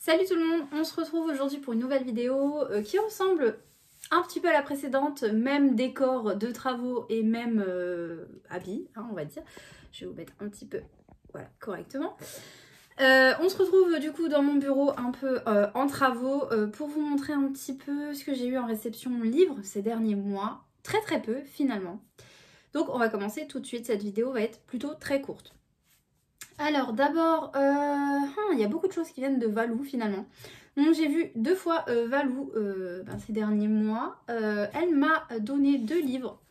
Salut tout le monde, on se retrouve aujourd'hui pour une nouvelle vidéo qui ressemble un petit peu à la précédente, même décor de travaux et même habits, hein, on va dire. Je vais vous mettre un petit peu, voilà, correctement. On se retrouve du coup dans mon bureau un peu en travaux pour vous montrer un petit peu ce que j'ai eu en réception livre ces derniers mois. Très très peu finalement. Donc on va commencer tout de suite, cette vidéo va être plutôt très courte. Alors d'abord, il y a beaucoup de choses qui viennent de Valou finalement. Donc j'ai vu deux fois Valou ces derniers mois. Elle m'a donné 2 livres.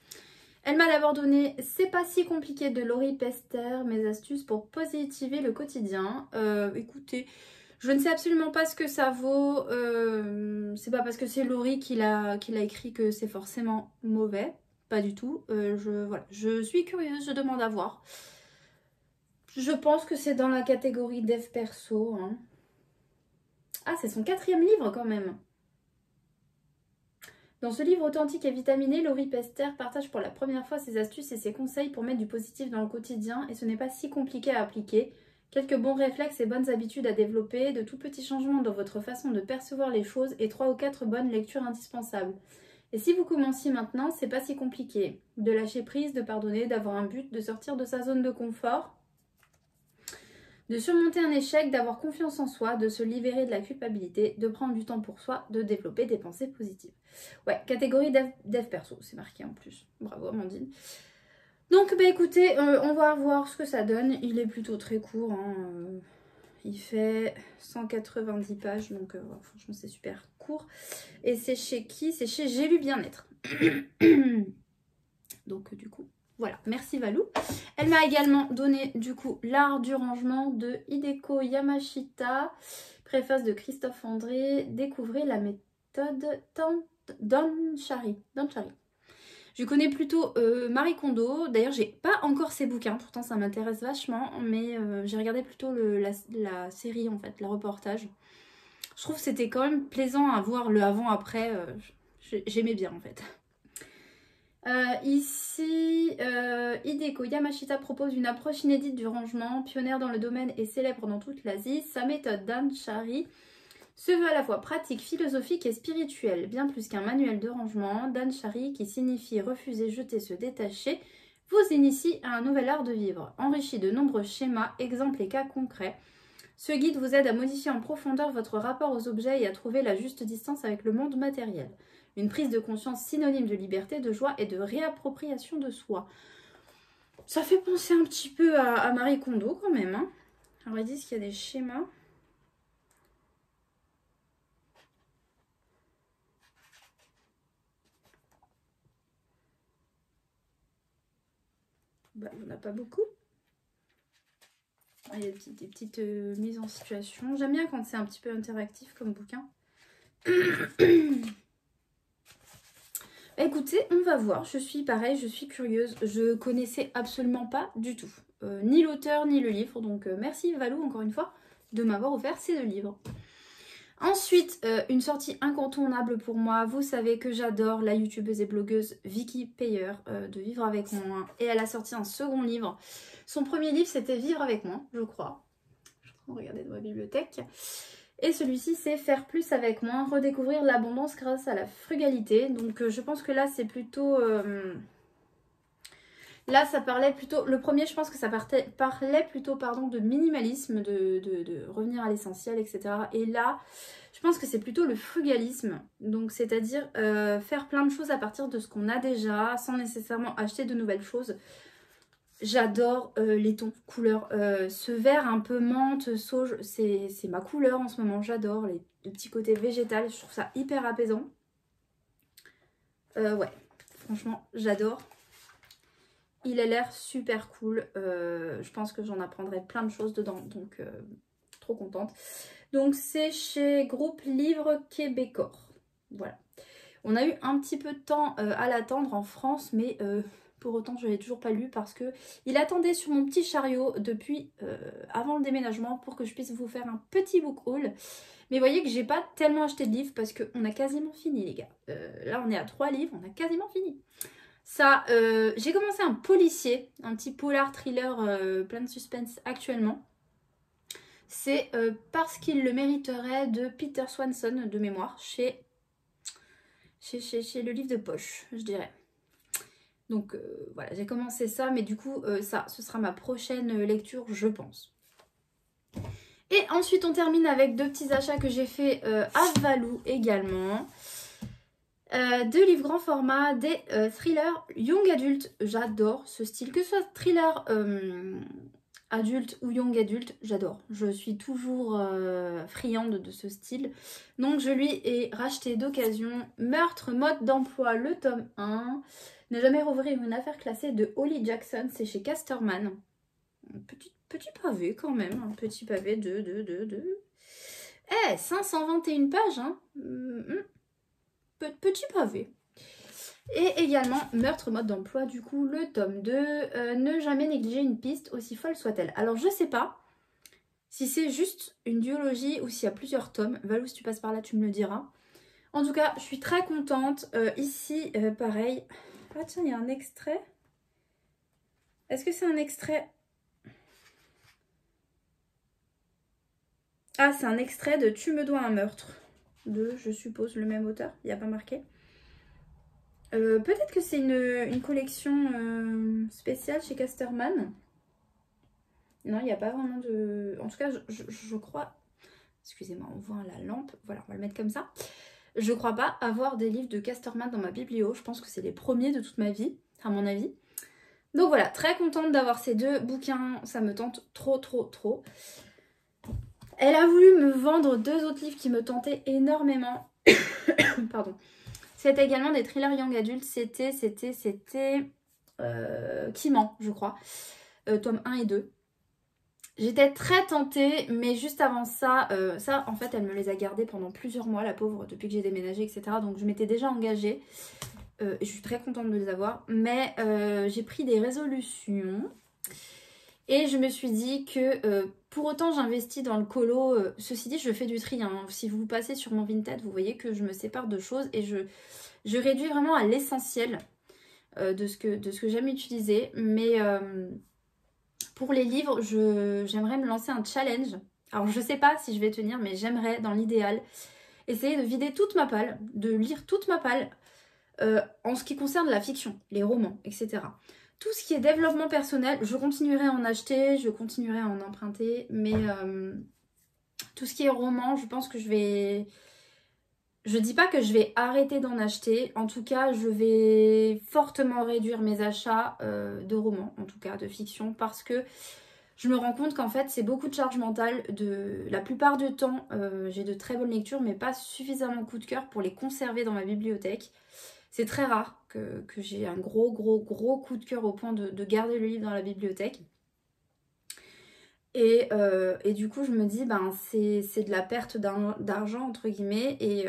Elle m'a d'abord donné C'est pas si compliqué de Laurie Pester, mes astuces pour positiver le quotidien. Écoutez, je ne sais absolument pas ce que ça vaut. C'est pas parce que c'est Laurie qui l'a écrit que c'est forcément mauvais. Pas du tout. Voilà. Je suis curieuse, je demande à voir. Je pense que c'est dans la catégorie dev perso. Hein. Ah, c'est son 4e livre quand même. Dans ce livre authentique et vitaminé, Laurie Pester partage pour la première fois ses astuces et ses conseils pour mettre du positif dans le quotidien et ce n'est pas si compliqué à appliquer. Quelques bons réflexes et bonnes habitudes à développer, de tout petits changements dans votre façon de percevoir les choses et 3 ou 4 bonnes lectures indispensables. Et si vous commenciez maintenant, c'est pas si compliqué. De lâcher prise, de pardonner, d'avoir un but, de sortir de sa zone de confort. De surmonter un échec, d'avoir confiance en soi, de se libérer de la culpabilité, de prendre du temps pour soi, de développer des pensées positives. Ouais, catégorie dev perso, c'est marqué en plus. Bravo Amandine. Donc bah écoutez, on va voir ce que ça donne. Il est plutôt très court. Hein. Il fait 190 pages, donc franchement c'est super court. Et c'est chez qui? C'est chez J'ai lu bien-être. Donc du coup... Voilà, merci Valou. Elle m'a également donné du coup L'art du rangement de Hideko Yamashita, préface de Christophe André. Découvrez la méthode Donchari. Je connais plutôt Marie Kondo. D'ailleurs, j'ai pas encore ses bouquins, pourtant ça m'intéresse vachement, mais j'ai regardé plutôt la série en fait, le reportage. Je trouve que c'était quand même plaisant à voir le avant-après. J'aimais bien en fait. Ici, Hideko Yamashita propose une approche inédite du rangement, pionnière dans le domaine et célèbre dans toute l'Asie. Sa méthode Danchari se veut à la fois pratique, philosophique et spirituelle. Bien plus qu'un manuel de rangement, Danchari, qui signifie refuser, jeter, se détacher, vous initie à un nouvel art de vivre. Enrichi de nombreux schémas, exemples et cas concrets, ce guide vous aide à modifier en profondeur votre rapport aux objets et à trouver la juste distance avec le monde matériel. Une prise de conscience synonyme de liberté, de joie et de réappropriation de soi. Ça fait penser un petit peu à Marie Kondo quand même. Hein. Alors ils disent qu'il y a des schémas. Bah, il n'y en a pas beaucoup. Ah, il y a des petites mises en situation. J'aime bien quand c'est un petit peu interactif comme bouquin. Écoutez, on va voir. Je suis pareil, je suis curieuse. Je connaissais absolument pas du tout. Ni l'auteur, ni le livre. Donc merci Valou, encore une fois, de m'avoir offert ces 2 livres. Ensuite, une sortie incontournable pour moi. Vous savez que j'adore la youtubeuse et blogueuse Vicky Payer de Vivre avec moi. Et elle a sorti un second livre. Son premier livre, c'était Vivre avec moi, je crois. Je suis en train de regarder dans ma bibliothèque. Et celui-ci, c'est Faire plus avec moins, redécouvrir l'abondance grâce à la frugalité. Donc je pense que là, c'est plutôt... Là, ça parlait plutôt... Le premier, je pense que ça parlait plutôt de minimalisme, de revenir à l'essentiel, etc. Et là, je pense que c'est plutôt le frugalisme. Donc, c'est-à-dire faire plein de choses à partir de ce qu'on a déjà, sans nécessairement acheter de nouvelles choses. J'adore les tons, couleurs. Ce vert un peu menthe, sauge, c'est ma couleur en ce moment. J'adore le petit côté végétal. Je trouve ça hyper apaisant. Ouais, franchement, j'adore. Il a l'air super cool. Je pense que j'en apprendrai plein de choses dedans. Donc, trop contente. Donc, c'est chez Groupe Livre Québécois. Voilà. On a eu un petit peu de temps à l'attendre en France, mais... pour autant, je ne l'ai toujours pas lu parce que il attendait sur mon petit chariot depuis avant le déménagement pour que je puisse vous faire un petit book haul. Mais vous voyez que j'ai pas tellement acheté de livres parce qu'on a quasiment fini, les gars. Là, on est à 3 livres, on a quasiment fini. Ça, j'ai commencé un policier, un petit polar thriller plein de suspense actuellement. C'est Parce qu'il le mériterait de Peter Swanson de mémoire chez le livre de poche, je dirais. Donc voilà, j'ai commencé ça, mais du coup, ce sera ma prochaine lecture, je pense. Et ensuite, on termine avec 2 petits achats que j'ai fait à Valou également. 2 livres grand format, des thrillers young adulte. J'adore ce style, que ce soit thriller adulte ou young adulte, j'adore. Je suis toujours friande de ce style. Donc je lui ai racheté d'occasion Meurtre, mode d'emploi, le tome 1. Ne jamais rouvrir une affaire classée de Holly Jackson, c'est chez Casterman. Petit pavé quand même, un petit pavé de... 521 pages, hein. Petit pavé. Et également Meurtre, mode d'emploi, du coup, le tome 2. Ne jamais négliger une piste, aussi folle soit-elle. Alors, je sais pas si c'est juste une duologie ou s'il y a plusieurs tomes. Valou, si tu passes par là, tu me le diras. En tout cas, je suis très contente. Ici, pareil. Ah tiens, il y a un extrait. Est-ce que c'est un extrait? Ah, c'est un extrait de Tu me dois un meurtre. De, je suppose, le même auteur. Il n'y a pas marqué. Peut-être que c'est une collection spéciale chez Casterman. Non, il n'y a pas vraiment de... En tout cas, je crois... Excusez-moi, on voit la lampe. Voilà, on va le mettre comme ça. Je crois pas avoir des livres de Casterman dans ma biblio. Je pense que c'est les premiers de toute ma vie, à mon avis. Donc voilà, très contente d'avoir ces 2 bouquins. Ça me tente trop. Elle a voulu me vendre 2 autres livres qui me tentaient énormément. Pardon. C'était également des thrillers young adultes. C'était Qui ment, je crois. Tome 1 et 2. J'étais très tentée, mais juste avant ça, en fait, elle me les a gardés pendant plusieurs mois, la pauvre, depuis que j'ai déménagé, etc. Donc je m'étais déjà engagée. Je suis très contente de les avoir. Mais j'ai pris des résolutions. Et je me suis dit que pour autant j'investis dans le colo. Ceci dit, je fais du tri, hein. Si vous passez sur mon Vinted, vous voyez que je me sépare de choses. Et je réduis vraiment à l'essentiel de ce que j'aime utiliser. Mais pour les livres, j'aimerais me lancer un challenge. Alors je sais pas si je vais tenir, mais j'aimerais dans l'idéal essayer de vider toute ma palle, de lire toute ma palle en ce qui concerne la fiction, les romans, etc. Tout ce qui est développement personnel, je continuerai à en acheter, je continuerai à en emprunter, mais tout ce qui est roman, je pense que je vais... Je dis pas que je vais arrêter d'en acheter, en tout cas je vais fortement réduire mes achats de romans, en tout cas de fiction, parce que je me rends compte qu'en fait c'est beaucoup de charge mentale. La plupart du temps j'ai de très bonnes lectures mais pas suffisamment coup de cœur pour les conserver dans ma bibliothèque. C'est très rare que j'ai un gros coup de cœur au point de garder le livre dans la bibliothèque. Et du coup je me dis ben c'est de la perte d'argent entre guillemets et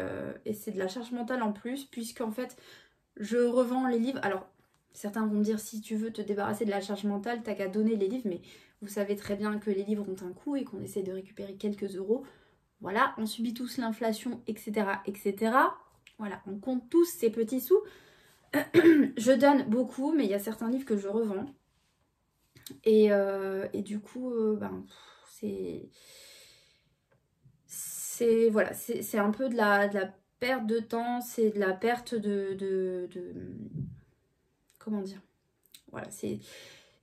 c'est de la charge mentale en plus, puisqu'en fait je revends les livres. Alors certains vont me dire si tu veux te débarrasser de la charge mentale t'as qu'à donner les livres, mais vous savez très bien que les livres ont un coût et qu'on essaie de récupérer quelques euros. Voilà, on subit tous l'inflation, etc. etc. Voilà, on compte tous ces petits sous. Je donne beaucoup, mais il y a certains livres que je revends. Et du coup, ben, voilà, c'est un peu de la perte de temps, c'est de la perte de comment dire, voilà, c'est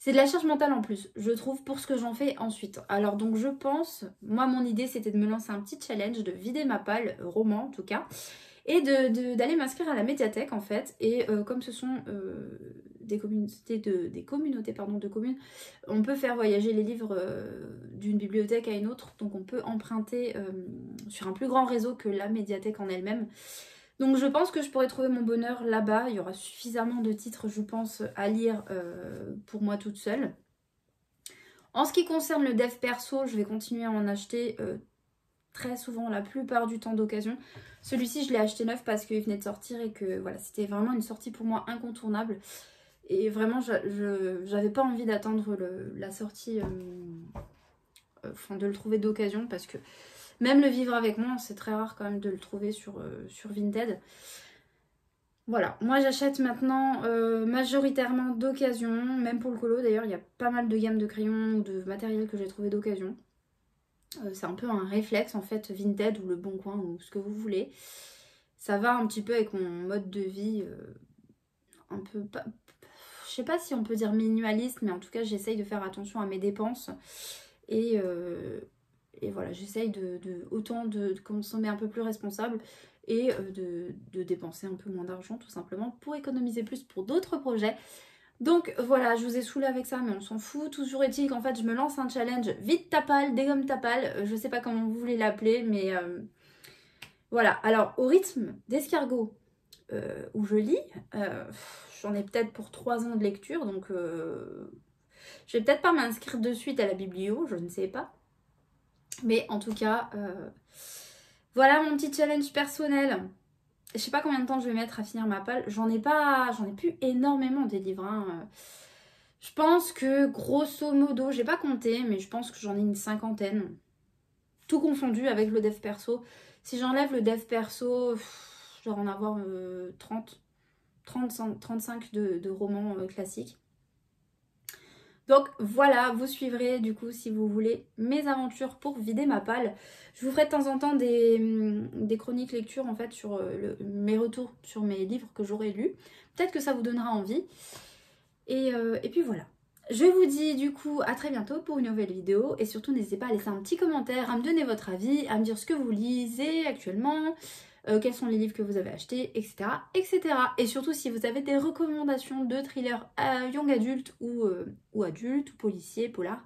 de la charge mentale en plus, je trouve, pour ce que j'en fais ensuite. Alors donc je pense, moi mon idée c'était de me lancer un petit challenge, de vider ma palle, roman en tout cas, et d'aller m'inscrire à la médiathèque en fait. Et comme ce sont des communautés de communes, on peut faire voyager les livres d'une bibliothèque à une autre, donc on peut emprunter sur un plus grand réseau que la médiathèque en elle-même. Donc je pense que je pourrais trouver mon bonheur là-bas. Il y aura suffisamment de titres, je pense, à lire pour moi toute seule. En ce qui concerne le dev perso, je vais continuer à en acheter très souvent, la plupart du temps d'occasion. Celui-ci, je l'ai acheté neuf parce qu'il venait de sortir et que voilà, c'était vraiment une sortie pour moi incontournable. Et vraiment, j'avais pas envie d'attendre la sortie, enfin de le trouver d'occasion, parce que même le vivre avec moi, c'est très rare quand même de le trouver sur Vinted. Voilà, moi j'achète maintenant majoritairement d'occasion, même pour le colo d'ailleurs, il y a pas mal de gammes de crayons ou de matériel que j'ai trouvé d'occasion. C'est un peu un réflexe en fait, Vinted ou Le Bon Coin ou ce que vous voulez. Ça va un petit peu avec mon mode de vie un peu... Je sais pas si on peut dire minimaliste, mais en tout cas j'essaye de faire attention à mes dépenses. Et voilà, j'essaye autant de consommer un peu plus responsable et de dépenser un peu moins d'argent tout simplement pour économiser plus pour d'autres projets. Donc voilà, je vous ai saoulé avec ça, mais on s'en fout. Toujours est-il qu'en fait, je me lance un challenge vite tapal, dégomme tapal. Je sais pas comment vous voulez l'appeler, mais voilà. Alors, au rythme d'escargot où je lis, j'en ai peut-être pour 3 ans de lecture, donc je vais peut-être pas m'inscrire de suite à la biblio, je ne sais pas. Mais en tout cas, voilà mon petit challenge personnel. Je sais pas combien de temps je vais mettre à finir ma palle. J'en ai plus énormément des livres. Hein. Je pense que grosso modo, j'ai pas compté, mais je pense que j'en ai une 50aine. Tout confondu avec le dev perso. Si j'enlève le dev perso, je dois en avoir 35 de romans classiques. Donc voilà, vous suivrez du coup si vous voulez mes aventures pour vider ma palle. Je vous ferai de temps en temps des chroniques lecture en fait sur mes retours sur mes livres que j'aurai lus. Peut-être que ça vous donnera envie. Et puis voilà. Je vous dis du coup à très bientôt pour une nouvelle vidéo. Et surtout n'hésitez pas à laisser un petit commentaire, à me donner votre avis, à me dire ce que vous lisez actuellement. Quels sont les livres que vous avez achetés, etc., etc. Et surtout, si vous avez des recommandations de thrillers young adulte ou adultes, ou policiers, polar,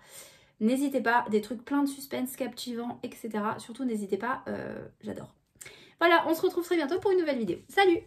n'hésitez pas, des trucs plein de suspense, captivants, etc. Surtout, n'hésitez pas, j'adore. Voilà, on se retrouve très bientôt pour une nouvelle vidéo. Salut!